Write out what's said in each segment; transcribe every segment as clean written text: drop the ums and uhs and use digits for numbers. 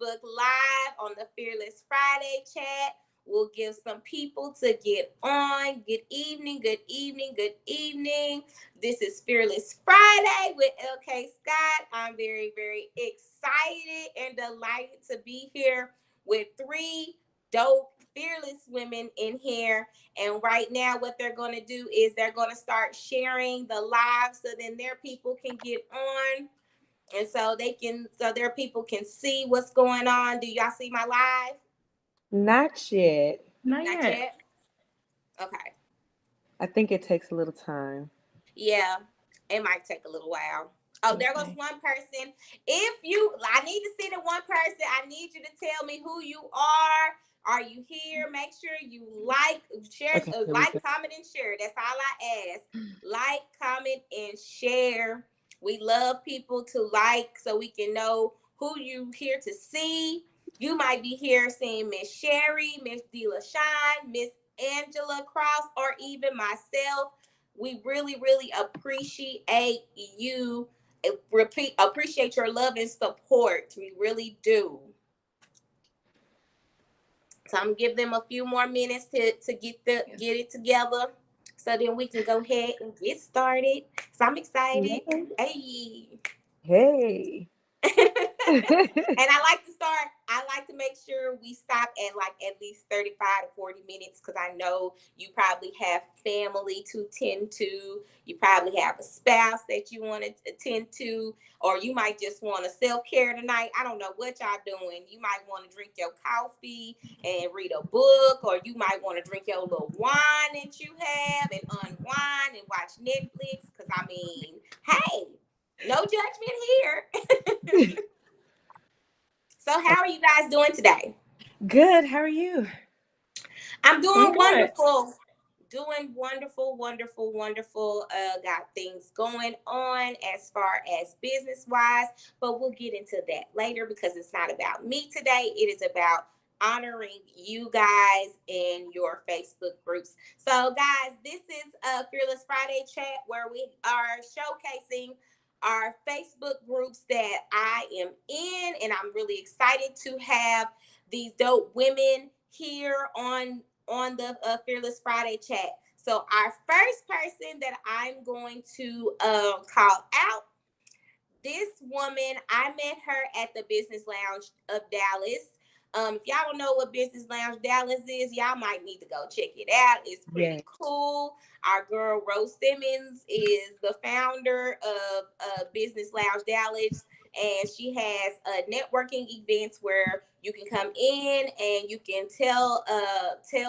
Facebook Live on the Fearless Friday chat. We'll give some people to get on. Good evening, good evening, good evening. This is Fearless Friday with LK Scott. I'm very, very excited and delighted to be here with three dope, fearless women in here. And right now, what they're going to do is they're going to start sharing the live so then their people can get on. And so their people can see what's going on. Do y'all see my live? Not yet. Not Not yet. yet? Okay. I think it takes a little time. Yeah, it might take a little while. Oh, there goes Okay. one person. I need to see the one person. I need you to tell me who you are. Are you here? Make sure you share, Okay, here we go. like, comment, and share. That's all I ask. Like, comment, and share. We love people to like so we can know who you here to see. You might be here seeing Miss Sherry, Miss Dela Shine, Miss Angela Cross, or even myself. We really, really appreciate you. Appreciate your love and support. We really do. So I'm gonna give them a few more minutes to get it together, so then we can go ahead and get started. So I'm excited. Yay. Hey. Hey. And I like to make sure we stop at least 35 to 40 minutes because I know you probably have family to tend to. You probably have a spouse that you want to attend to, or you might just want to self-care tonight. I don't know what y'all doing. You might want to drink your coffee and read a book, or you might want to drink your little wine that you have and unwind and watch Netflix because, I mean, hey, no judgment here. So how are you guys doing today? Good. How are you? I'm I'm doing good. wonderful. Doing wonderful, wonderful, wonderful. Got things going on as far as business wise, but we'll get into that later because it's not about me today. It is about honoring you guys in your Facebook groups. So, guys, this is a Fearless Friday chat where we are showcasing our Facebook groups that I am in, and I'm really excited to have these dope women here on the Fearless Friday chat. So our first person that I'm going to call out, this woman, I met her at the Business Lounge of Dallas. If y'all don't know what Business Lounge Dallas is, y'all might need to go check it out. It's Yeah. pretty cool. Our girl Rose Simmons is the founder of Business Lounge Dallas, and she has networking events where you can come in and you can tell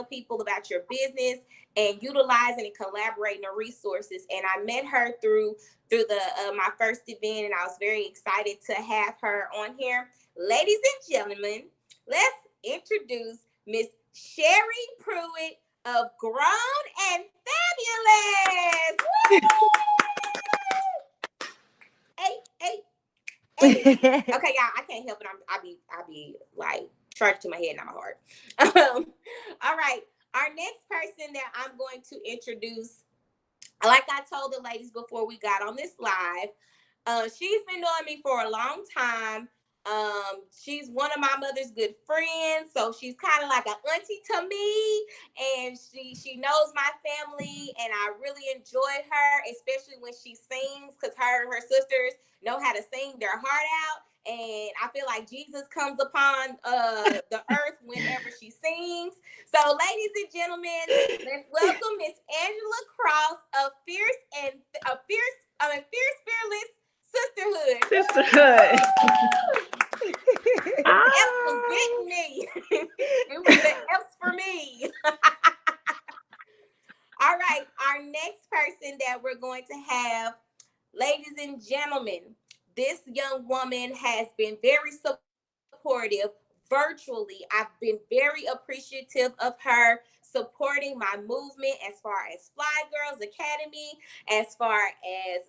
people about your business and utilizing and collaborating the resources. And I met her through the my first event, and I was very excited to have her on here. Ladies and gentlemen, let's introduce Miss Sherry Pruitt of Grown and Fabulous. Hey, hey, hey. Okay, y'all, I can't help it. I be like charged to my head, not my heart. All right, our next person that I'm going to introduce, like I told the ladies before we got on this live, she's been knowing me for a long time. She's one of my mother's good friends, so she's kind of like an auntie to me, and she knows my family, and I really enjoy her, especially when she sings, because her and her sisters know how to sing their heart out. And I feel like Jesus comes upon the earth whenever she sings. So, ladies and gentlemen, let's welcome Miss Angela Cross of Fierce Fearless Sisterhood. Sisterhood. F's was getting me. It was the F's for me. All right, our next person that we're going to have, ladies and gentlemen, this young woman has been very supportive virtually. I've been very appreciative of her supporting my movement as far as Fly Girls Academy, as far as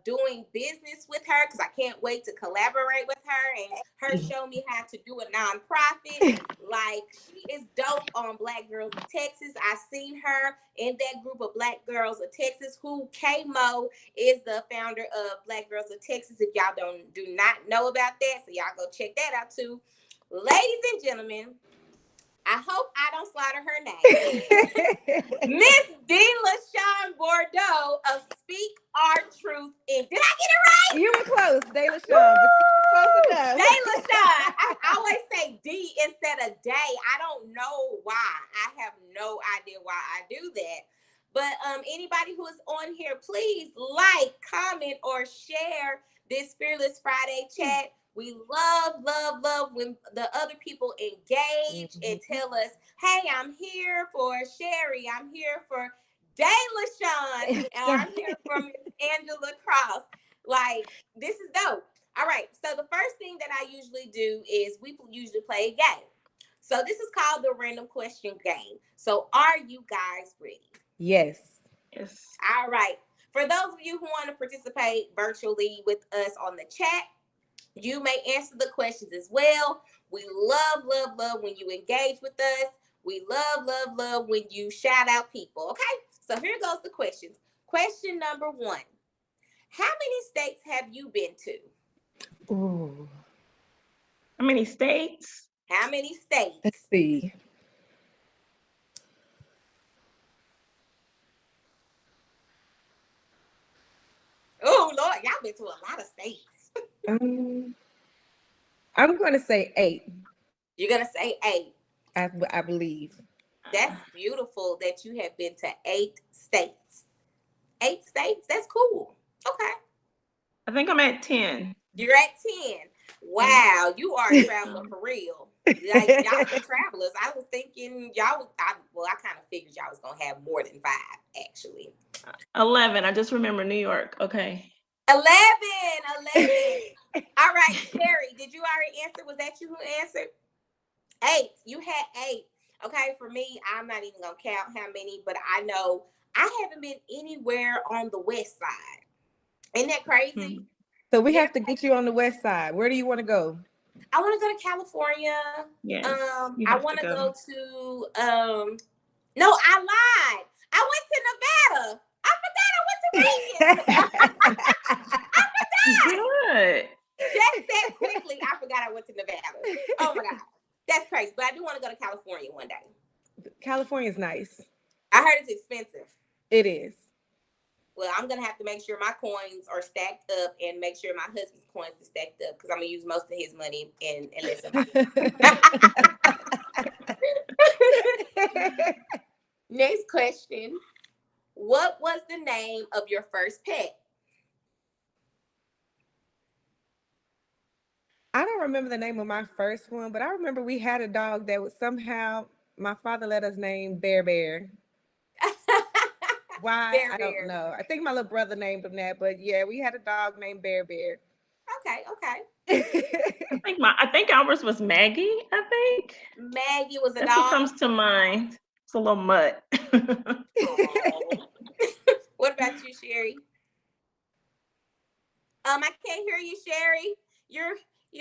doing business with her, because I can't wait to collaborate with her and her show me how to do a nonprofit. Like, she is dope on Black Girls of Texas. I seen her in that group of Black Girls of Texas, who K-Mo is the founder of Black Girls of Texas. If y'all do not know about that, so y'all go check that out too. Ladies and gentlemen, I hope I don't slaughter her name. Miss Dean LaShawn Bordeaux of Speak Our Truth in. Did I get it right? You were close, De LaShawn, but you were close enough. De LaShawn. I always say D instead of Day. I don't know why. I have no idea why I do that. But anybody who is on here, please like, comment, or share this Fearless Friday chat. We love when the other people engage and tell us, hey, I'm here for Sherry. I'm here for De LaShawn. And I'm here for Miss Angela Cross. Like, this is dope. All right. So the first thing that I usually do is we usually play a game. So this is called the random question game. So are you guys ready? Yes. All right. For those of you who want to participate virtually with us on the chat, you may answer the questions as well. We love when you engage with us. We love when you shout out people. Okay, so here goes the questions. Question number 1. How many states have you been to? Ooh. How many states? How many states? Let's see. Oh, Lord, y'all been to a lot of states. I'm going to say 8. You're going to say 8. I believe. That's beautiful that you have been to 8 states. 8 states? That's cool. Okay. I think I'm at 10. You're at 10. Wow, you are a traveler for real. Like, y'all are travelers. I was thinking I kind of figured y'all was going to have more than 5, actually. 11. I just remember New York. Okay. 11. All right, Sherry, did you already answer? Was that you who answered? 8. You had 8. Okay, for me, I'm not even going to count how many, but I know I haven't been anywhere on the west side. Isn't that crazy? So we have to get you on the west side. Where do you want to go? I want to go to California. Yes. I want to go to no, I lied. I went to Nevada. I forgot I went to Vegas. I forgot. Good. Just that quickly, I forgot I went to Nevada. Oh my God. That's crazy. But I do want to go to California one day. California's nice. I heard it's expensive. It is. Well, I'm going to have to make sure my coins are stacked up and make sure my husband's coins are stacked up because I'm going to use most of his money and listen. Next question. What was the name of your first pet? I don't remember the name of my first one, but I remember we had a dog that was somehow my father let us name Bear. Why? Bear I Bear. don't know. I think my little brother named him that, but yeah, we had a dog named Bear. Okay. I think ours was Maggie, I think. Maggie was a That's dog. what comes to mind. It's a little mutt. What about you, Sherry? I can't hear you, Sherry.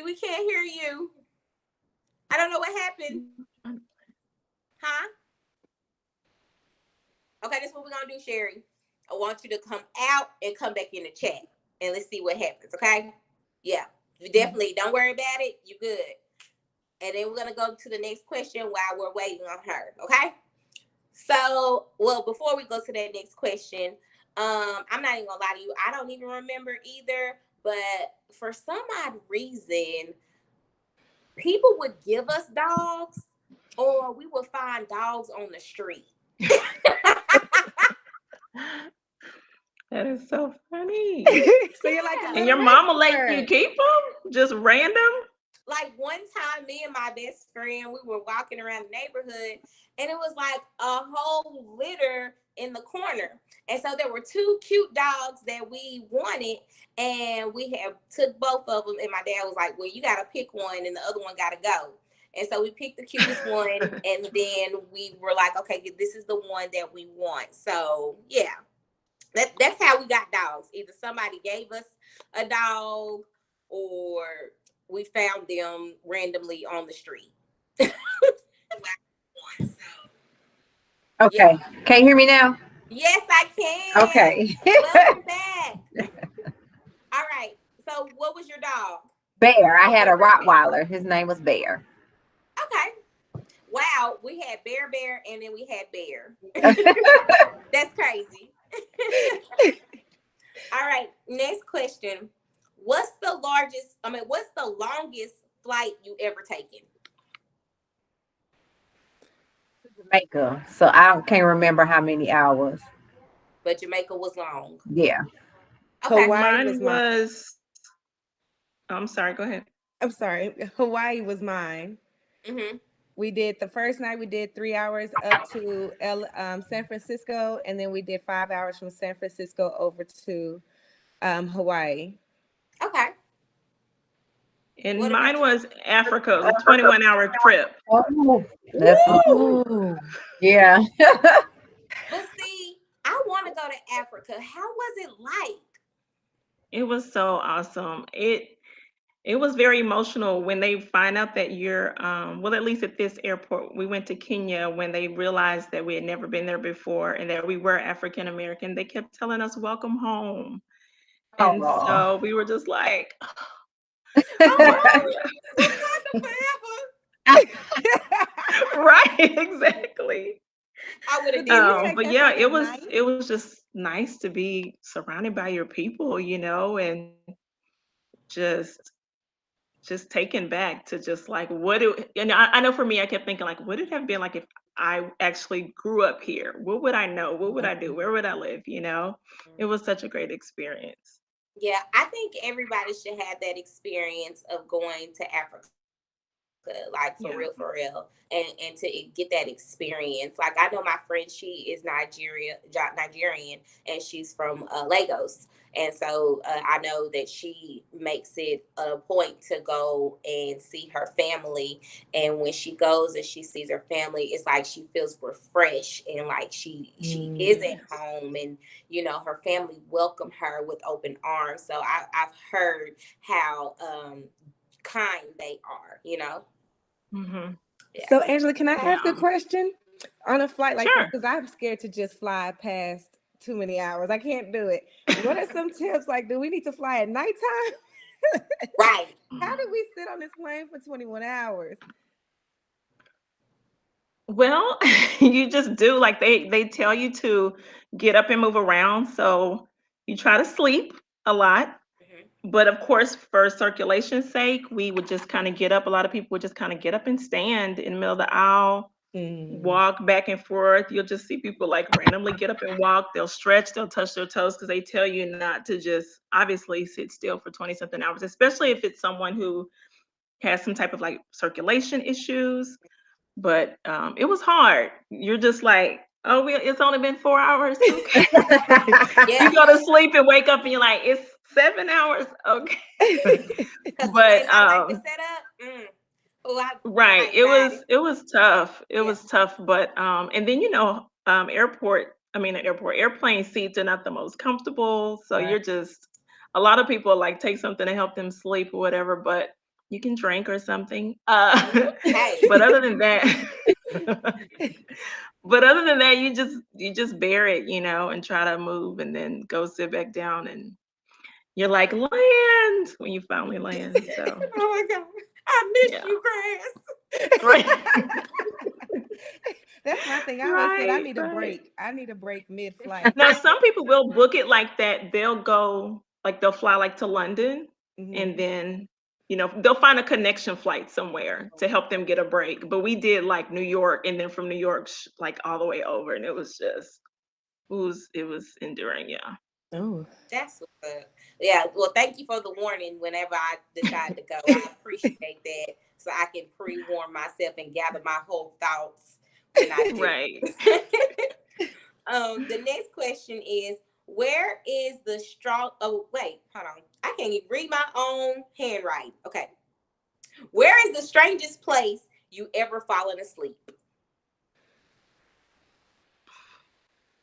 We can't hear you. I don't know what happened. Huh? Okay, this is what we're gonna do, Sherry. I want you to come out and come back in the chat, and let's see what happens. Okay? Yeah, you definitely don't worry about it. You good? And then we're gonna go to the next question while we're waiting on her. Okay? So, well, before we go to that next question, I'm not even gonna lie to you. I don't even remember either. But for some odd reason, people would give us dogs, or we would find dogs on the street. That is so funny. So you're like, And your mama let you keep them? Just random? Like one time, me and my best friend, we were walking around the neighborhood, and it was like a whole litter in the corner. And so there were 2 cute dogs that we wanted, and we had took both of them. And my dad was like, well, you got to pick one and the other one got to go. And so we picked the cutest one, and then we were like, okay, this is the one that we want. So yeah, that's how we got dogs. Either somebody gave us a dog or we found them randomly on the street. Okay. Yeah. Can you hear me now? Yes, I can. Okay. Welcome back. All right. So what was your dog? Bear. I had a Rottweiler. His name was Bear. out. We had bear, and then we had bear. That's crazy. All right, next question. What's the longest flight you ever taken? Jamaica. So I can't remember how many hours. But Jamaica was long. Yeah. Okay. Hawaii was Mine mine. was, I'm sorry, go ahead. I'm sorry. Hawaii was mine. Mm-hmm. We did the first night, we did 3 hours up to San Francisco, and then we did 5 hours from San Francisco over to Hawaii. Okay. And What mine about was Africa. It was a 21-hour trip. Oh, that's Woo! yeah. But see, I want to go to Africa. How was it like? It was so awesome. It was very emotional when they find out that you're well, at least at this airport, we went to Kenya when they realized that we had never been there before and that we were African American. They kept telling us, "Welcome home." And Oh. so we were just like, Oh, Wakanda forever. right, exactly. I would have Did you did take But that yeah, flight at night? it was just nice to be surrounded by your people, and just taken back to just like what it, and I know for me, I kept thinking like, would it have been like if I actually grew up here? What would I know? What would I do? Where would I live? It was such a great experience. Yeah, I think everybody should have that experience of going to Africa, like Yeah. for real, and to get that experience. Like I know my friend, she is Nigerian, and she's from Lagos, and so I know that she makes it a point to go and see her family. And when she goes and she sees her family, it's like she feels refreshed and like she is at Yes. home, and her family welcome her with open arms. So I've heard how kind they are. Hmm. Yeah. So, Angela, can I ask a Yeah. question? On a flight like this, Sure. because I'm scared to just fly past too many hours. I can't do it. What are some tips? Like, do we need to fly at nighttime? Right. How do we sit on this plane for 21 hours? Well, you just do like they tell you to get up and move around. So you try to sleep a lot. Mhm. But of course, for circulation's sake, we would just kind of get up. A lot of people would just kind of get up and stand in the middle of the aisle, Mm. walk back and forth. You'll just see people like randomly get up and walk. They'll stretch, they'll touch their toes because they tell you not to just obviously sit still for 20 something hours, especially if it's someone who has some type of like circulation issues. But it was hard. You're just like, oh, it's only been 4 hours. Okay. Yeah, You go to sleep and wake up and you're like, it's 7 hours. Okay. because the way But my life is set up, my right, anxiety. it was tough. It Yeah. was tough, but and then airplane seats are not the most comfortable, so Right. you're just a lot of people like take something to help them sleep or whatever, but you can drink or something. Hey, But other than that, you just bear it, and try to move and then go sit back down and you're like, land when you finally land. So oh my God, I miss yeah. you, Grass. Right. That's my thing. I always said I Right, need a right. break. I need a break mid-flight. Now, some people will book it like that. They'll fly like to London and Mhm. then, they'll find a connection flight somewhere to help them get a break. But we did like New York and then from New York, like all the way over. And it was just, it was enduring. Yeah. Oh. That's what's up. Yeah. Well, thank you for the warning. Whenever I decide to go, I appreciate that, so I can pre-warn myself and gather my whole thoughts when I do. Right. The next question is, where is the strong? Oh, wait, hold on. I can't even read my own handwriting. Okay. Where is the strangest place you ever fallen asleep?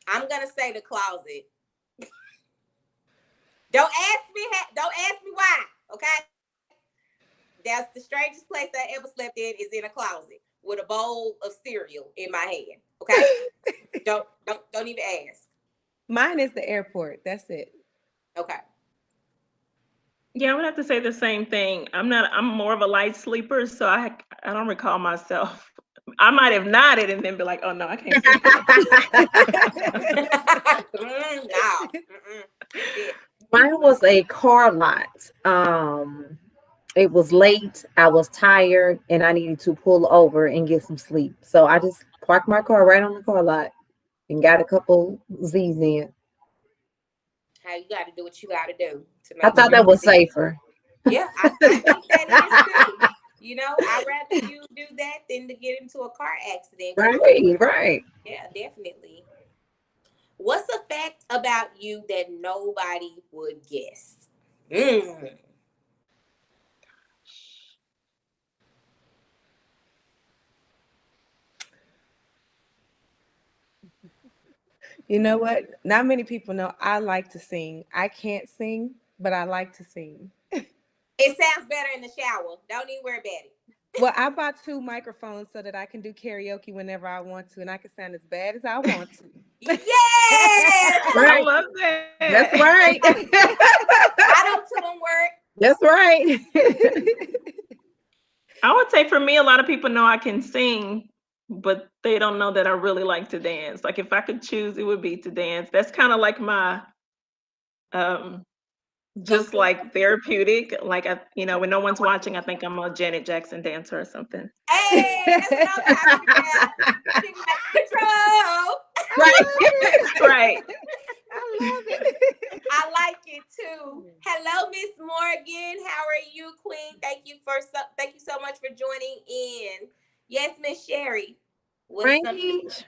I'm gonna say the closet. Don't ask me. Don't ask me why. Okay. That's the strangest place I ever slept in, is in a closet with a bowl of cereal in my hand. Okay. don't even ask. Mine is the airport. That's it. Okay. Yeah, I would have to say the same thing. I'm more of a light sleeper, so I don't recall myself. I might have nodded and then be like, oh no, I can't see. No. Mm-mm. Yeah. Mine was a car lot. It was late. I was tired, and I needed to pull over and get some sleep. So I just parked my car right on the car lot and got a couple Z's in. How you got to do what you got to do to make I thought that was safer. Yeah, I think that is too. You know, I'd rather you do that than to get into a car accident. Right. Yeah, definitely. What's a fact about you that nobody would guess? Mm. You know what? Not many people know I like to sing. I can't sing, but I like to sing. It sounds better in the shower. Don't even worry about it. Well, I bought 2 microphones so that I can do karaoke whenever I want to, and I can sound as bad as I want to. Yes! I Right. love that. That's right. I don't tell them work. That's right. I would say for me, a lot of people know I can sing, but they don't know that I really like to dance. Like if I could choose, it would be to dance. That's kind of like my just like therapeutic. Like when no one's watching, I think I'm a Janet Jackson dancer or something. Hey, that's what I'm talking about. She like, control. Right. I love it. I like it too. Hello, Miss Morgan. How are you, Queen? Thank you so much for joining in. Yes, Miss Sherry. What's something? Strange.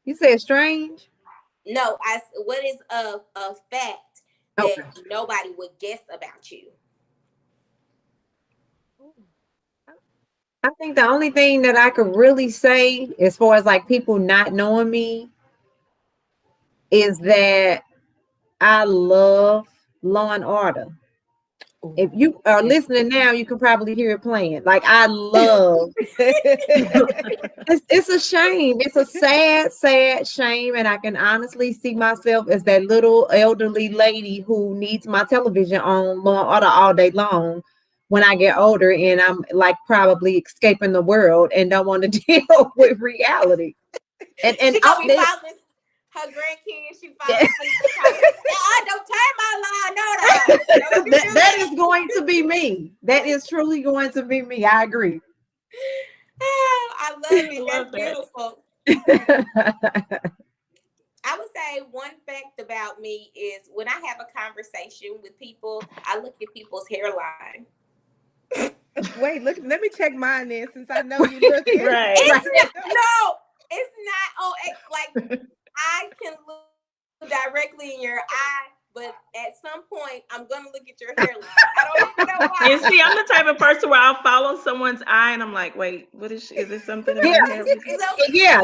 You said strange? No, what is a fact that Okay. nobody would guess about you? I think the only thing that I could really say, as far as like people not knowing me, is that I love Law and Order. If you are listening now, you can probably hear it playing. Like I love. It's a shame. It's a sad shame, and I can honestly see myself as that little elderly lady who needs my television on Law and Order all day long when I get older, and I'm like probably escaping the world and don't want to deal with reality. And She gonna be following her grandkids. She following. Don't turn my line. No. that is going to be me. That is truly going to be me. I agree. Oh, I love it. Love That's that. beautiful. I would say one fact about me is when I have a conversation with people, I look at people's hairline. Wait, look, let me check mine then since I know you look at Right. No, it's not. Oh, like I can look directly in your eye, but at some point I'm gonna look at your hairline. I don't even know why. And see, I'm the type of person where I'll follow someone's eye and I'm like, wait, what is it something in my hair? Yeah.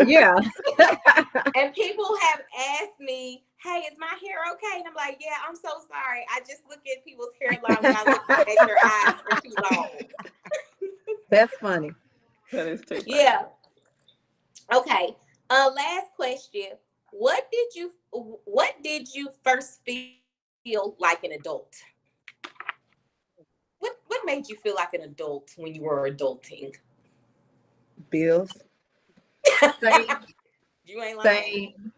And people have asked me, hey, is my hair okay? And I'm like, yeah, I'm so sorry. I just look at people's hairline when I look at your eyes for too long. That's funny. That is too funny. Yeah. Okay. Last question. What did you first feel like an adult? What made you feel like an adult when you were adulting? bills. You ain't lying. Same.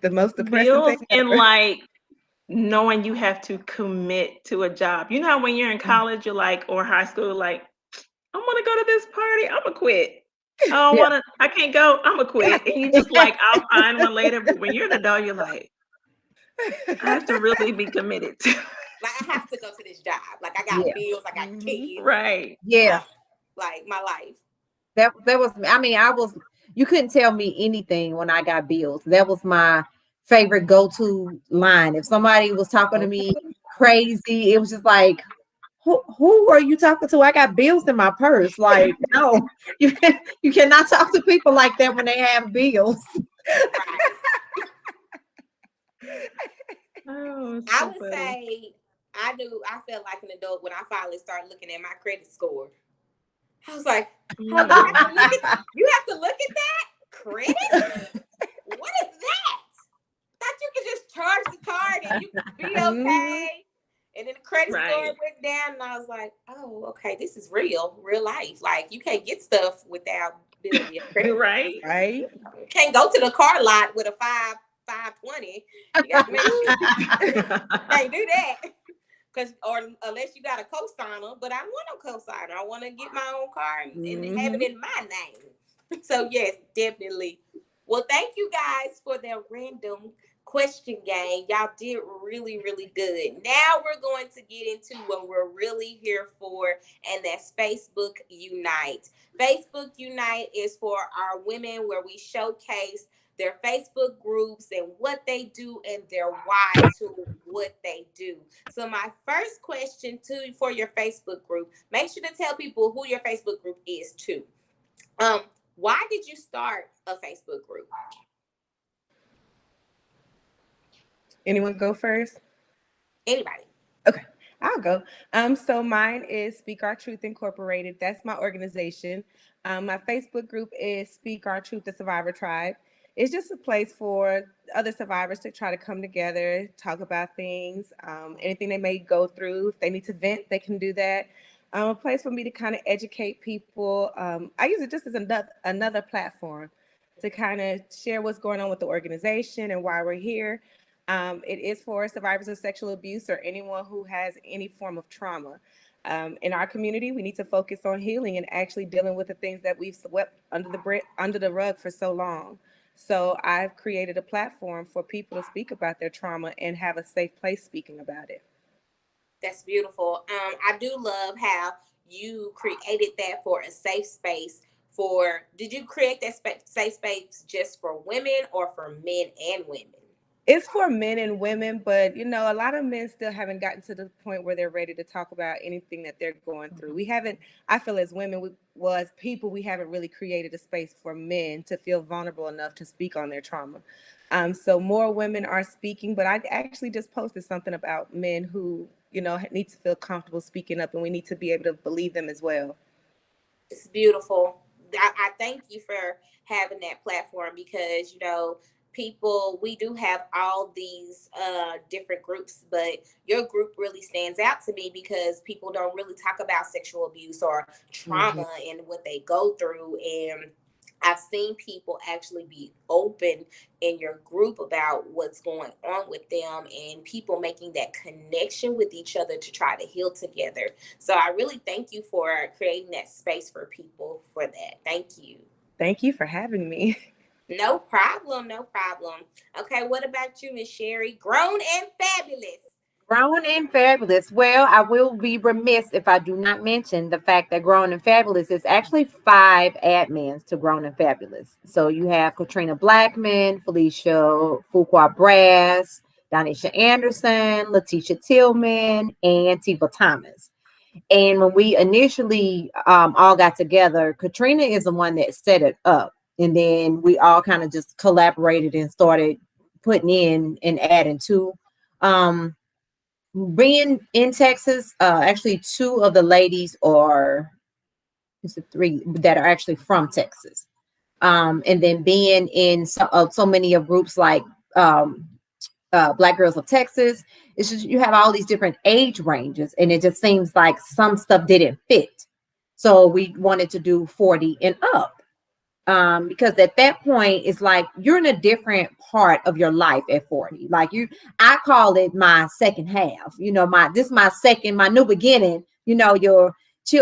The most depressing Bills thing. and like knowing you have to commit to a job. You know how when you're in college, you're like, or high school, like, I want to go to this party. I'm gonna quit. I can't go. I'm gonna quit. And you just like, I'll find one later. But when you're an adult, you're like, I have to really be committed to. Like I have to go to this job. Like I got bills. I got kids. Right. Yeah. Like my life. That was, I mean, you couldn't tell me anything when I got bills. That was my favorite go-to line. If somebody was talking to me crazy, it was just like, who are you talking to? I got bills in my purse. Like, no, you cannot talk to people like that when they have bills. Oh, I so would funny. say I felt like an adult when I finally started looking at my credit score. I was like, oh, you have to look at that credit? What is that? Thought you could just charge the card and you could be okay. And then the credit score went down, and I was like, oh, okay, this is real life. Like you can't get stuff without responsibility. Okay? Right. Right? Can't go to the car lot with a 520. You got to make sure. Can't do that. Or unless you got a co-signer, but I don't want no co-signer. I want to get my own car and have it in my name. So yes, definitely. Well, thank you guys for that random question game. Y'all did really, really good. Now we're going to get into what we're really here for, and that's Facebook Unite. Facebook Unite is for our women, where we showcase their Facebook groups and what they do and their why to what they do. So my first question for your Facebook group, make sure to tell people who your Facebook group is too. Why did you start a Facebook group? Anyone go first? Anybody? Okay, I'll go. So mine is Speak Our Truth Incorporated. That's my organization. My Facebook group is Speak Our Truth, the Survivor Tribe. It's just a place for other survivors to try to come together, talk about things, anything they may go through. If they need to vent, they can do that. A place for me to kind of educate people. I use it just as another platform to kind of share what's going on with the organization and why we're here. It is for survivors of sexual abuse or anyone who has any form of trauma. In our community, we need to focus on healing and actually dealing with the things that we've swept under the rug for so long. So I've created a platform for people to speak about their trauma and have a safe place speaking about it. That's beautiful. I do love how you created that for a safe space. Did you create that safe space just for women or for men and women? It's for men and women, but a lot of men still haven't gotten to the point where they're ready to talk about anything that they're going through. I feel as women, as people, we haven't really created a space for men to feel vulnerable enough to speak on their trauma. So more women are speaking, but I actually just posted something about men who, need to feel comfortable speaking up, and we need to be able to believe them as well. It's beautiful. I thank you for having that platform because, we do have all these different groups, but your group really stands out to me because people don't really talk about sexual abuse or trauma and what they go through. And I've seen people actually be open in your group about what's going on with them and people making that connection with each other to try to heal together. So I really thank you for creating that space for people for that. Thank you. Thank you for having me. No problem. No problem. Okay. What about you, Miss Sherry? Grown and Fabulous. Grown and Fabulous. Well, I will be remiss if I do not mention the fact that Grown and Fabulous is actually 5 admins to Grown and Fabulous. So you have Katrina Blackman, Felicia Fuqua Brass, Donisha Anderson, Letitia Tillman, and Tiva Thomas. And when we initially all got together, Katrina is the one that set it up. And then we all kind of just collaborated and started putting in and adding to. Being in Texas, actually 2 of the ladies are 3 that are actually from Texas. And then being in so many of groups like Black Girls of Texas, it's just you have all these different age ranges, and it just seems like some stuff didn't fit. So we wanted to do 40 and up. Because at that point it's like you're in a different part of your life at 40. Like I call it my second half, my new beginning, your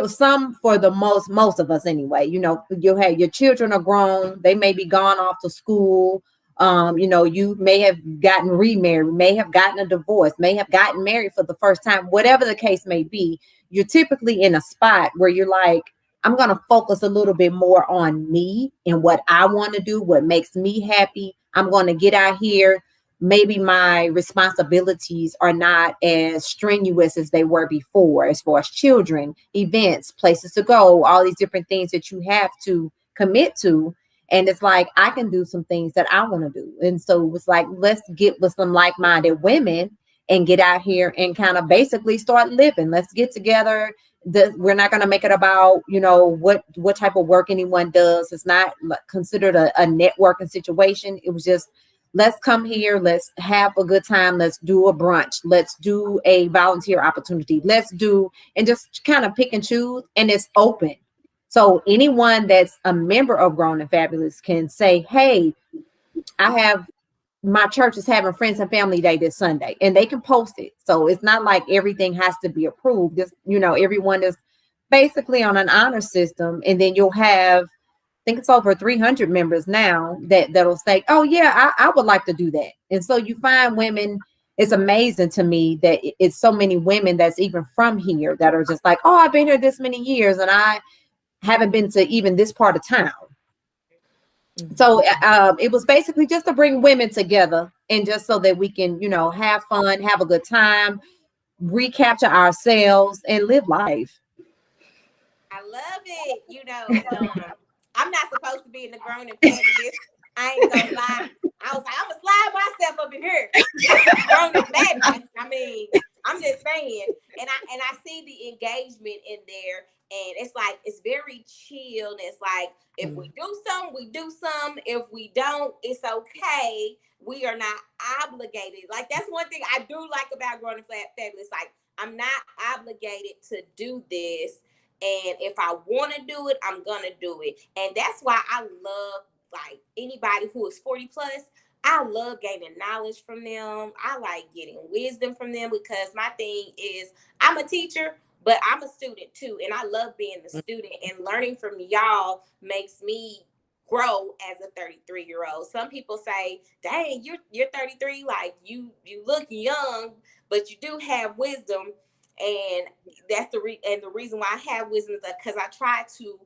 some for the most of us anyway, you'll have your children are grown, they may be gone off to school. You may have gotten remarried, may have gotten a divorce, may have gotten married for the first time, whatever the case may be. You're typically in a spot where you're like, I'm going to focus a little bit more on me and what I want to do, what makes me happy. I'm going to get out here. Maybe my responsibilities are not as strenuous as they were before, as far as children, events, places to go, all these different things that you have to commit to. And it's like, I can do some things that I want to do. And so it was like, let's get with some like-minded women and get out here and kind of basically start living. Let's get together. We're not going to make it about, what type of work anyone does. It's not considered a networking situation. It was just, let's come here. Let's have a good time. Let's do a brunch. Let's do a volunteer opportunity. And just kind of pick and choose. And it's open. So anyone that's a member of Grown and Fabulous can say, hey, I have my church is having friends and family day this Sunday, and they can post it. So it's not like everything has to be approved. Just, everyone is basically on an honor system. And then you'll have, I think it's over 300 members now that'll say, oh yeah, I would like to do that. And so you find women, it's amazing to me that it's so many women that's even from here that are just like, oh, I've been here this many years and I haven't been to even this part of town. So it was basically just to bring women together and just so that we can, have fun, have a good time, recapture ourselves and live life. I love it. I'm not supposed to be in the Grown and Fabulous. I ain't gonna lie. I was like, I'm gonna slide myself up in here. Grown and Fabulous. I mean, I'm just saying. And I see the engagement in there. And it's like, it's very chilled. It's like, if we do some, we do some. If we don't, it's okay. We are not obligated. Like, that's one thing I do like about Grown and Fabulous. Like, I'm not obligated to do this. And if I want to do it, I'm going to do it. And that's why I love, like, anybody who is 40 plus. I love gaining knowledge from them. I like getting wisdom from them because my thing is I'm a teacher, but I'm a student too. And I love being a student, and learning from y'all makes me grow as a 33-year-old. Some people say, dang, you're 33. Like you look young, but you do have wisdom. And that's the reason why I have wisdom is because I try to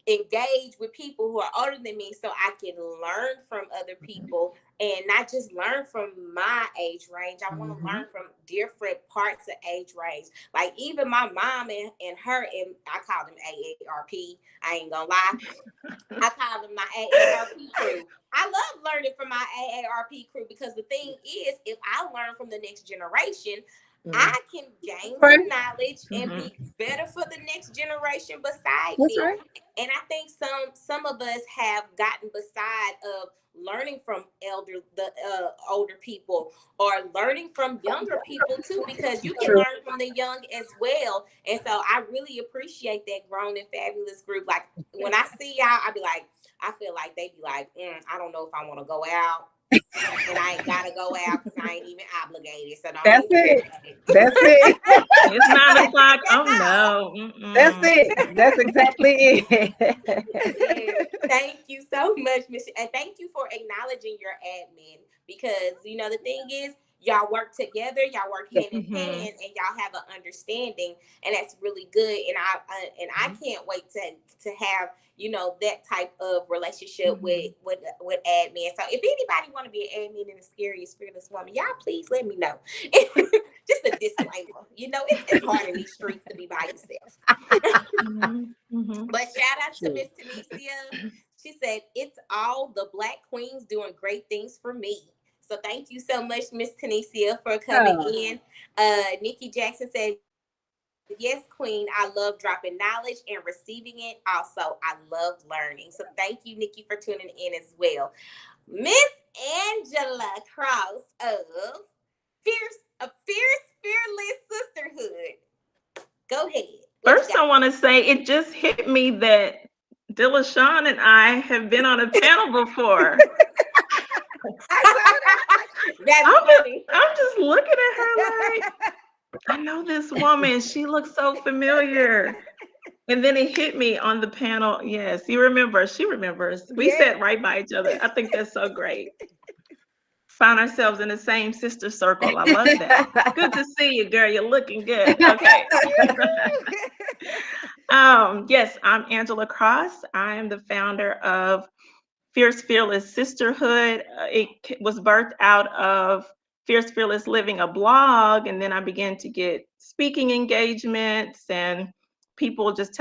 engage with people who are older than me so I can learn from other people and not just learn from my age range. I want to learn from different parts of age range. Like even my mom and her, and I call them AARP. I ain't gonna lie. I call them my AARP crew. I love learning from my AARP crew because the thing is, if I learn from the next generation, I can gain some knowledge and be better for the next generation beside me. Right. And I think some of us have gotten beside of learning from older people or learning from younger people too, because you can learn from the young as well. And so I really appreciate that Grown and Fabulous group. Like when I see y'all, I be like, I feel like they be like, I don't know if I want to go out. And I ain't gotta go out because I ain't even obligated. So that's it. That's it. It's 9 o'clock. Oh no. That's it. That's exactly it. Thank you so much, Miss. And thank you for acknowledging your admin, because the thing is, y'all work together, y'all work hand in hand, and y'all have an understanding, and that's really good. And I can't wait to have that type of relationship with admin. So if anybody want to be an admin in the Scariest Fearless Woman, y'all please let me know. Just a disclaimer, it's hard in these streets to be by yourself. But shout out to Miss Tanisha. She said it's all the Black queens doing great things for me. So thank you so much, Miss Tanisha, for coming in. Nikki Jackson said, yes, Queen, I love dropping knowledge and receiving it. Also, I love learning. So thank you, Nikki, for tuning in as well. Miss Angela Cross of Fierce Fearless Sisterhood. Go ahead. First, I want to say it just hit me that Dillashawn and I have been on a panel before. I'm just looking at her like, I know this woman. She looks so familiar. And then it hit me on the panel. Yes, you remember. She remembers. We sat right by each other. I think that's so great. Found ourselves in the same sister circle. I love that. Good to see you, girl. You're looking good. Okay. Yes, I'm Angela Cross. I am the founder of Fierce Fearless Sisterhood. It was birthed out of Fierce Fearless Living, a blog, and then I began to get speaking engagements and people just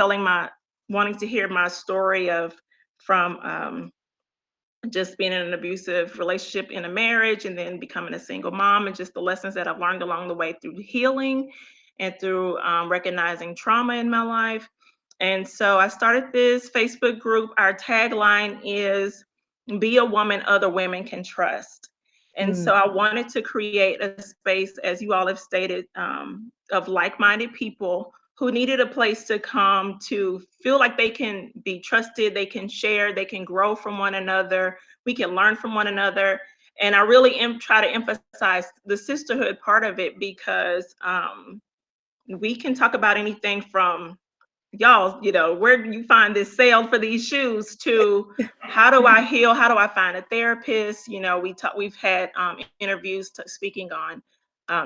wanting to hear my story from just being in an abusive relationship in a marriage and then becoming a single mom, and just the lessons that I've learned along the way through healing and through recognizing trauma in my life. And so I started this Facebook group. Our tagline is "Be a woman other women can trust." And so I wanted to create a space, as you all have stated, of like-minded people who needed a place to come to feel like they can be trusted, they can share, they can grow from one another, we can learn from one another. And I really try to emphasize the sisterhood part of it, because we can talk about anything from, y'all, where do you find this sale for these shoes, to how do I heal? How do I find a therapist? We've had interviews speaking on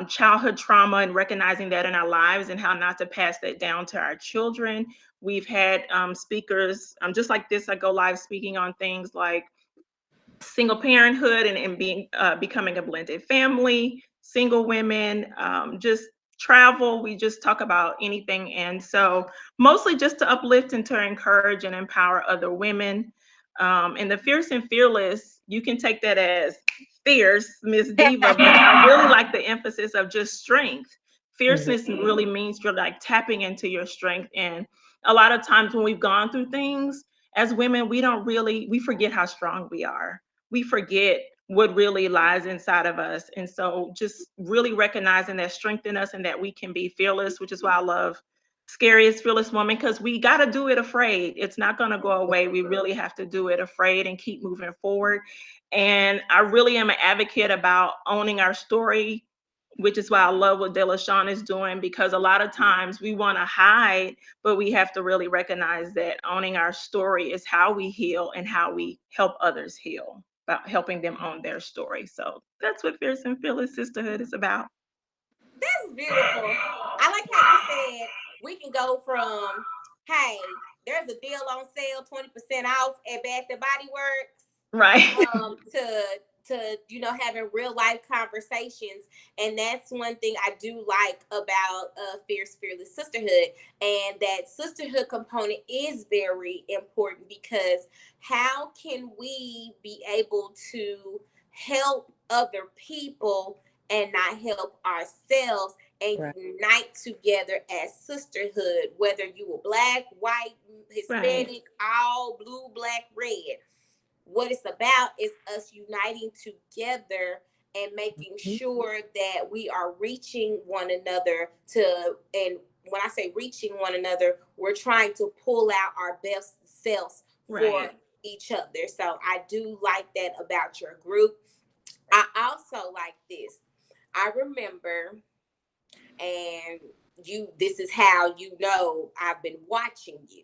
childhood trauma and recognizing that in our lives and how not to pass that down to our children. We've had speakers just like this. I go live speaking on things like single parenthood and being becoming a blended family, single women, just travel. We just talk about anything. And so mostly just to uplift and to encourage and empower other women. And the Fierce and Fearless, you can take that as fierce, Miss Diva, but I really like the emphasis of just strength. Fierceness really means you're like tapping into your strength. And a lot of times when we've gone through things as women, we forget how strong we are. We forget what really lies inside of us. And so just really recognizing that strength in us and that we can be fearless, which is why I love Scariest Fearless Woman, because we got to do it afraid. It's not going to go away. We really have to do it afraid and keep moving forward. And I really am an advocate about owning our story, which is why I love what Delashawn is doing, because a lot of times we want to hide, but we have to really recognize that owning our story is how we heal and how we help others heal, about helping them own their story. So that's what Fierce and Fearless Sisterhood is about. That's beautiful. I like how you said we can go from, hey, there's a deal on sale, 20% off at Bath and Body Works, right? to having real life conversations. And that's one thing I do like about Fierce Fearless Sisterhood, and that sisterhood component is very important, because how can we be able to help other people and not help ourselves and unite together as sisterhood, whether you were Black, white, Hispanic, all blue, black, red. What it's about is us uniting together and making sure that we are reaching one another and when I say reaching one another, we're trying to pull out our best selves for each other. So I do like that about your group. I also like this. I remember, and this is how I've been watching you.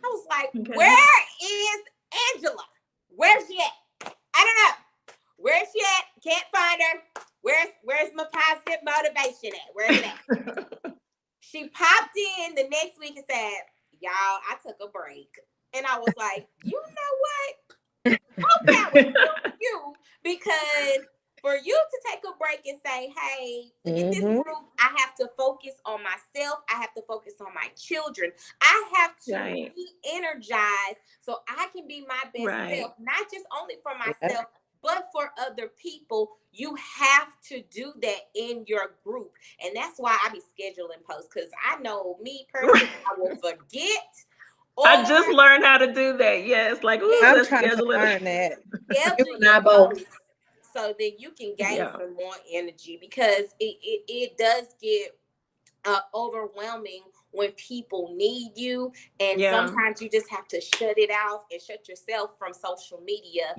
I was like, where is Angela? Where's she at? I don't know. Where's she at? Can't find her. Where's my positive motivation at? Where's it at? She popped in the next week and said, y'all, I took a break. And I was like, you know what? Okay, you, because for you to take a break and say, hey, in this group, I have to focus on myself. I have to focus on my children. I have to be energized so I can be my best self, not just only for myself, but for other people. You have to do that in your group. And that's why I be scheduling posts, because I know me personally, I will forget. I just learned how to do that. Yes, like I'm trying to learn that. So that you can gain some more energy, because it does get overwhelming when people need you, and sometimes you just have to shut it off and shut yourself from social media.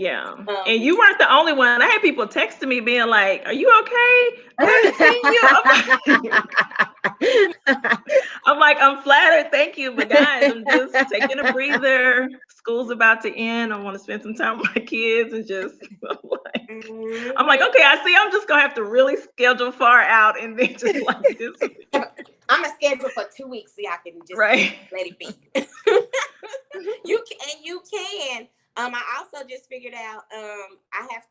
And you weren't the only one. I had people texting me being like, are you okay? I haven't seen you. I'm like, I'm flattered, thank you, but guys, I'm just taking a breather. School's about to end. I want to spend some time with my kids, and just I'm like, okay, I see. I'm just gonna have to really schedule far out, and then just like this. I'm gonna schedule for 2 weeks so y'all can just let it be. You can. I also just figured out I have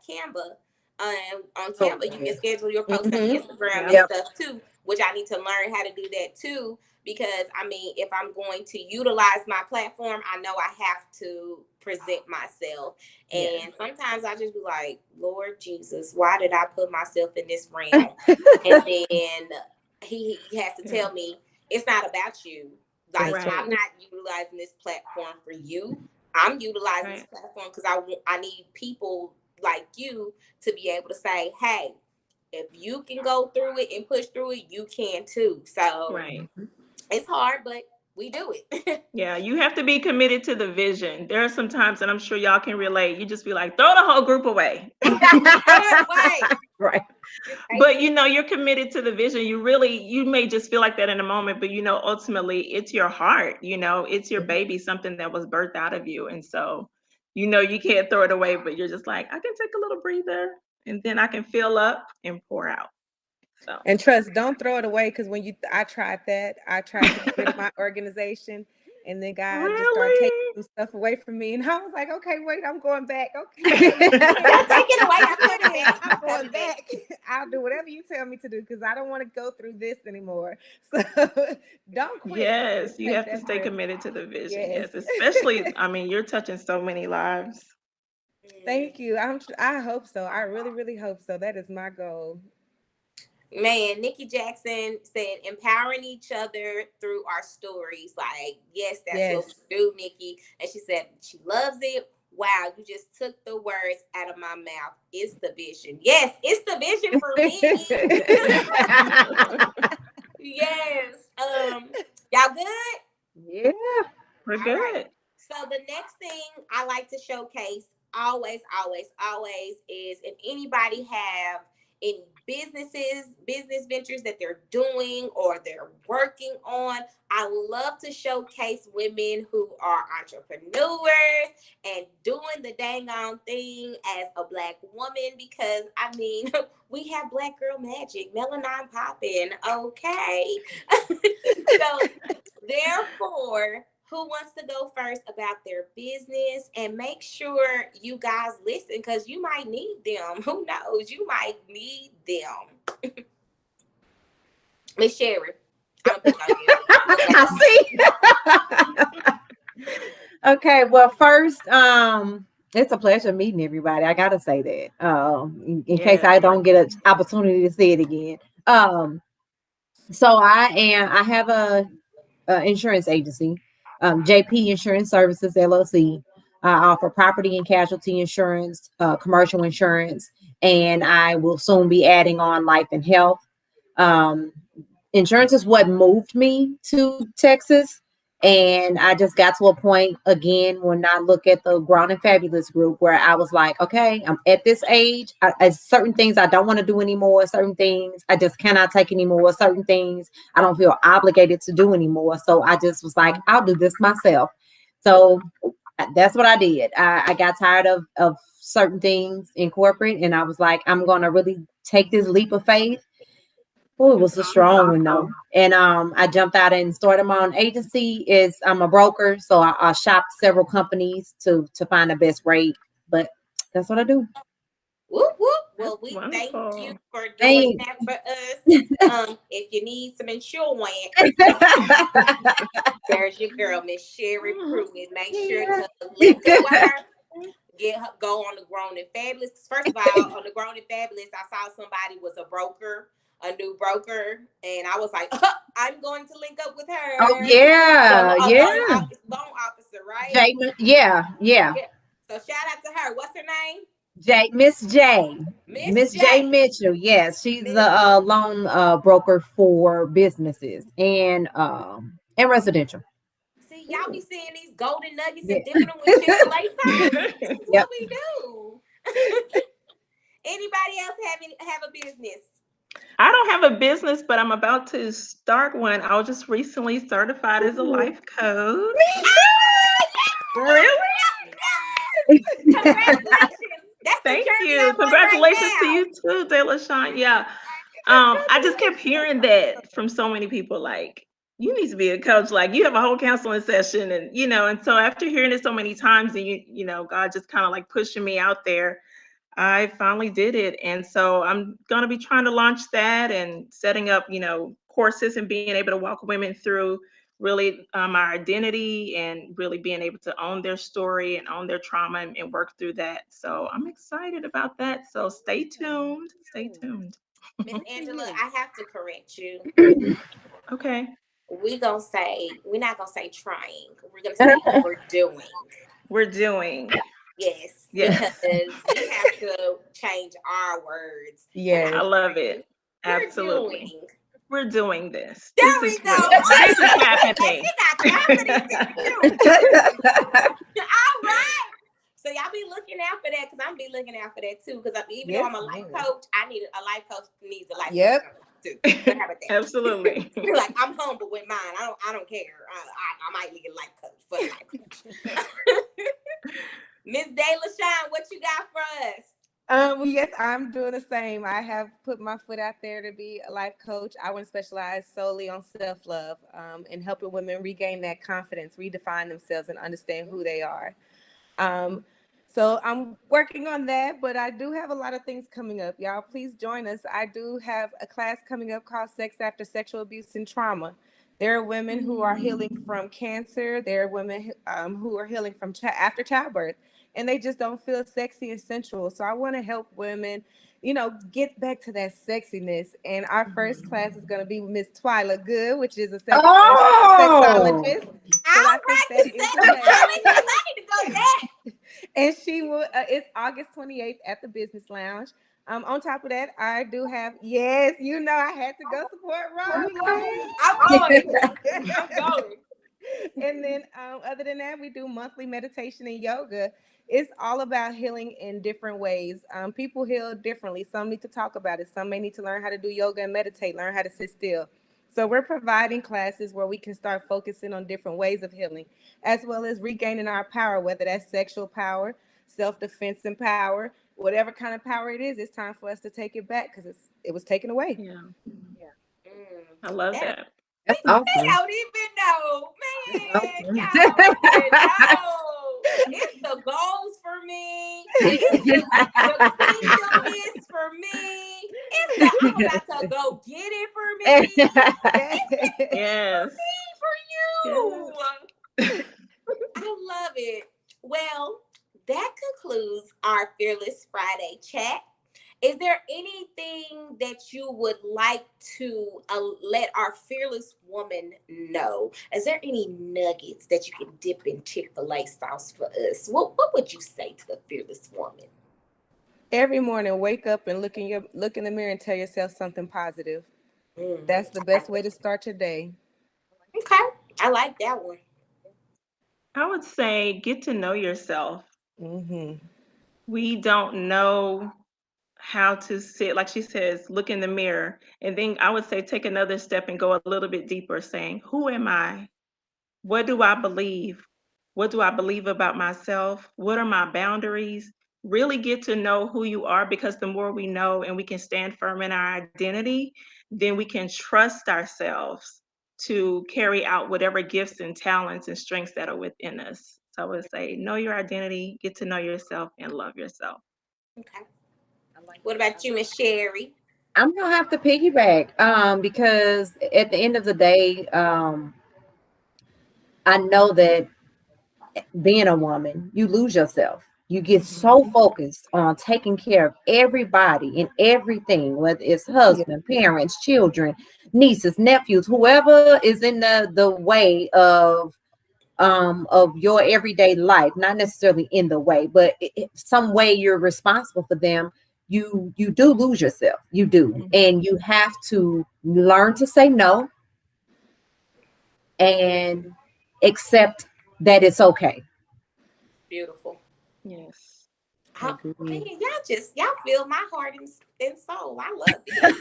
Canva. On Canva, you can schedule your posts on Instagram and stuff too, which I need to learn how to do that too. Because I mean, if I'm going to utilize my platform, I know I have to present myself. And sometimes I just be like, Lord Jesus, why did I put myself in this realm? And then he has to tell me it's not about you. Like I'm not utilizing this platform for you. I'm utilizing this platform because I need people like you to be able to say, hey, if you can go through it and push through it, you can too. So It's hard, but we do it. Yeah, you have to be committed to the vision. There are some times, and I'm sure y'all can relate, you just be like, throw the whole group away. Throw it away. Right. Just take But it. you know, you're committed to the vision. You may just feel like that in a moment, but you know, ultimately it's your heart, you know, it's your baby, something that was birthed out of you. And so, you know, you can't throw it away, but you're just like, I can take a little breather and then I can fill up and pour out. So And trust, don't throw it away, because I tried that. I tried to get rid of my organization, and then God just started taking really? some stuff away from me, and I was like, okay, wait, I'm going back. Okay, Don't take it away. I'm I'm coming back. I'm going back. I'll do whatever you tell me to do, because I don't want to go through this anymore. So don't quit. Yes, Just you take have to that stay breath. committed to the vision. Yes. Yes, especially, I mean, you're touching so many lives. Thank you. I hope so. I really, really hope so. That is my goal. Man, Nikki Jackson said empowering each other through our stories. Like, yes, that's what we do, Nikki. And she said she loves it. Wow, you just took the words out of my mouth. It's the vision. Yes, it's the vision for me. Yes. Y'all good? Yeah. We're All good. right. So the next thing I like to showcase always, always, always is if anybody have any business ventures that they're doing or they're working on. I love to showcase women who are entrepreneurs and doing the dang on thing as a Black woman, because I mean, we have Black girl magic, melanin popping, okay? So therefore, who wants to go first about their business? And make sure you guys listen, because you might need them. Who knows? You might need them. Miss Sherry. I don't think I see. Okay, well, first, it's a pleasure meeting everybody. I gotta say that. In case I don't get an opportunity to say it again. So I have a insurance agency, JP Insurance Services LLC. I offer property and casualty insurance, commercial insurance, and I will soon be adding on life and health. Insurance is what moved me to Texas. And I just got to a point again when I look at the Grown and Fabulous group where I was like, okay, I'm at this age. Certain things I don't want to do anymore. Certain things I just cannot take anymore. Certain things I don't feel obligated to do anymore. So I just was like, I'll do this myself. So that's what I did. I got tired of certain things in corporate, and I was like, I'm going to really take this leap of faith. Oh, it was a strong one though. And I jumped out and started my own agency. I'm a broker, so I shopped several companies to find the best rate. But that's what I do. Whoop whoop. Well, we thank you for doing that for us. If you need some insurance, there's your girl, Miss Sherry Pruitt. Make sure to link up with her. Go on the Grown and Fabulous. First of all, on the Grown and Fabulous, I saw somebody was a broker, a new broker, and I was like, I'm going to link up with her. Oh yeah, loan officer, right? Yeah. So shout out to her. What's her name? Miss J Mitchell. Yes, she's a loan broker for businesses and residential. See, y'all be seeing these golden nuggets and dipping them with Chick-fil-A sauce. This is what we do. Anybody else have a business? I don't have a business, but I'm about to start one. I was just recently certified as a life coach. Really? Congratulations. Thank you. Congratulations to you too, DeLaShawn. Yeah. I just kept hearing that from so many people, like, you need to be a coach, like you have a whole counseling session, and and so after hearing it so many times, and you know, God just kind of like pushing me out there, I finally did it. And so I'm going to be trying to launch that and setting up, courses and being able to walk women through really our identity and really being able to own their story and own their trauma and work through that. So I'm excited about that. So stay tuned. Stay tuned. Miss Angela, I have to correct you. Okay. We're not going to say trying. We're going to say we're doing. We're doing. Yes. Because we have to change our words. Yes. I love it. Absolutely. We're doing this. There This we is go. real. This is happening. She got confidence in it too. All right. So y'all be looking out for that because I'm be looking out for that too. Because even though I'm a life coach, I need a life coach needs a life coach too. So how about that? Absolutely. Like I'm humble with mine. I don't care. I might need a life coach for a life coach. Miss Day LaShawn, what you got for us? Well, yes, I'm doing the same. I have put my foot out there to be a life coach. I want to specialize solely on self-love and helping women regain that confidence, redefine themselves, and understand who they are. So I'm working on that, but I do have a lot of things coming up. Y'all, please join us. I do have a class coming up called Sex After Sexual Abuse and Trauma. There are women who are healing from cancer. There are women who are healing from after childbirth, and they just don't feel sexy and sensual. So I want to help women, get back to that sexiness. And our first class is going to be Miss Twyla Good, which is a sexologist. I need to go there. And she will. It's August 28th at the Business Lounge. On top of that, I do have. Yes, I had to go support Rob. I'm going. And then, other than that, we do monthly meditation and yoga. It's all about healing in different ways. People heal differently. Some need to talk about it. Some may need to learn how to do yoga and meditate, learn how to sit still. So we're providing classes where we can start focusing on different ways of healing, as well as regaining our power, whether that's sexual power, self-defense and power, whatever kind of power it is. It's time for us to take it back because it was taken away. Yeah. I love that. That's awesome. I don't even know, man. Y'all don't even know. It's the goals for me. It's the kingdom is for me. It's the I'm about to go get it for me. Yes. For you. Yes. I love it. Well, that concludes our Fearless Friday chat. Is there anything that you would like to let our fearless woman know? Is there any nuggets that you can dip in Chick-fil-A sauce for us? What would you say to the fearless woman? Every morning, wake up and look in the mirror and tell yourself something positive. That's the best way to start your day. Okay, I like that one. I would say get to know yourself. Mm-hmm. We don't know how to sit, like she says, look in the mirror. And then I would say take another step and go a little bit deeper, saying, who am I? What do I believe? What do I believe about myself? What are my boundaries? Really get to know who you are, because the more we know and we can stand firm in our identity, then we can trust ourselves to carry out whatever gifts and talents and strengths that are within us. So I would say know your identity, get to know yourself, and love yourself. Okay. What about you, Miss Sherry? I'm gonna have to piggyback because at the end of the day, I know that being a woman, you lose yourself. You get so focused on taking care of everybody and everything, whether it's husband, parents, children, nieces, nephews, whoever is in the way of your everyday life, not necessarily in the way, but some way you're responsible for them. You do lose yourself. You do. And you have to learn to say no and accept that it's okay. Beautiful. Yes. Man, y'all feel my heart and soul. I love this. I'm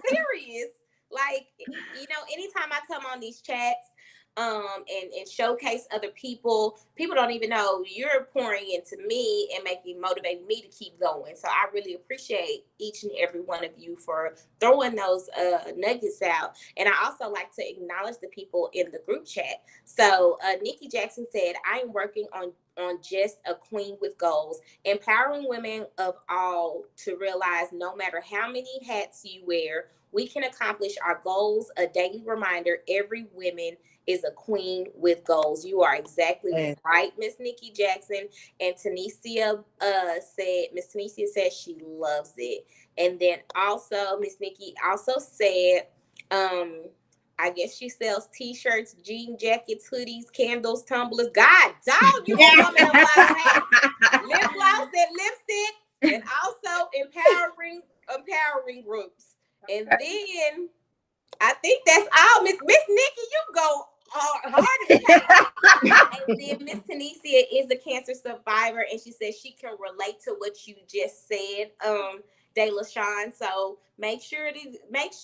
serious. Like, anytime I come on these chats, and showcase other people don't even know you're pouring into me and motivating me to keep going. So I really appreciate each and every one of you for throwing those nuggets out. And I also like to acknowledge the people in the group chat. So Nikki Jackson said, I am working on just a queen with goals, empowering women of all to realize no matter how many hats you wear, we can accomplish our goals. A daily reminder, every woman is a queen with goals. You are exactly right, Miss Nikki Jackson. And Miss Tanisha said she loves it. And then also Miss Nikki also said, I guess she sells t-shirts, jean jackets, hoodies, candles, tumblers. God dog, you a woman of a lot of hats. Lip gloss and lipstick, and also empowering groups. And then I think that's all. Miss Nikki, you go hard. And then Miss Tanisha is a cancer survivor, and she says she can relate to what you just said, DeLaShawn. So make sure Miss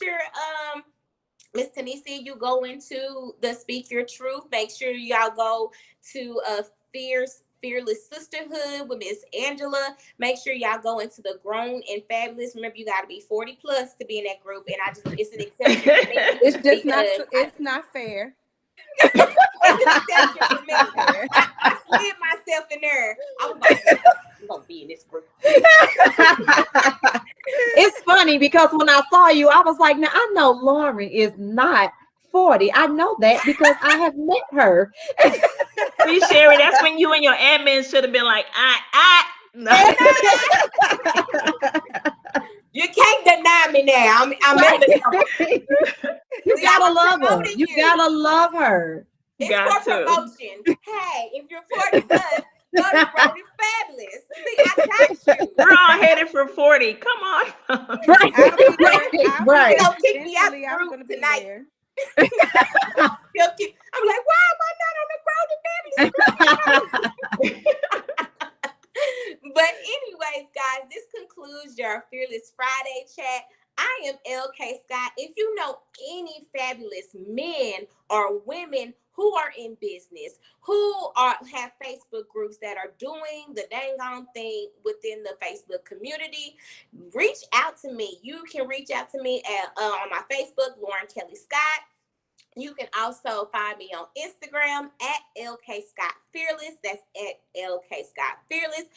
Tanisha, you go into the Speak Your Truth. Make sure y'all go to Fearless Sisterhood with Miss Angela. Make sure y'all go into the Grown and Fabulous. Remember, you got to be 40 plus to be in that group. And it's an exception for me. It's just it's not fair. It's an exception for me. I slid myself in there. I was like, I'm going to be in this group. It's funny because when I saw you, I was like, now I know Lauren is not 40. I know that because I have met her. See, Sherry, that's when you and your admin should have been like, no. You can't deny me now. I'm in the You gotta love her. You gotta love her. It's for promotion. Hey, if you're 40 plus, go to Grown and Fabulous. See, I got you. We're all headed for 40. Come on. Right. Don't kick me out the group tonight. I'm like, why am I not on the Grown and Fabulous group? But anyways, guys, this concludes your Fearless Friday chat. I am LK Scott. If you know any fabulous men or women who are in business, who have Facebook groups that are doing the dang on thing within the Facebook community, reach out to me. You can reach out to me at on my Facebook, Lauren Kelly Scott. You can also find me on Instagram at LK Scott Fearless. That's at LK Scott Fearless.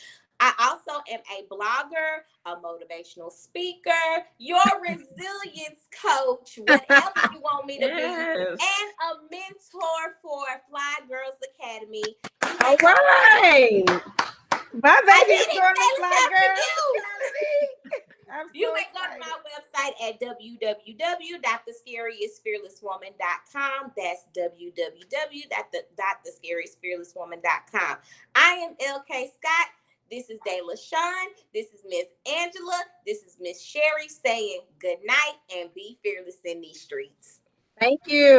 I also am a blogger, a motivational speaker, your resilience coach, whatever you want me to be, and a mentor for Fly Girls Academy. All right. My baby's going to Fly Girls. You may go to my website at www.thescariestfearlesswoman.com. That's www.thescariestfearlesswoman.com. I am LK Scott. This is DeLaShawn. This is Miss Angela. This is Miss Sherry saying good night and be fearless in these streets. Thank you.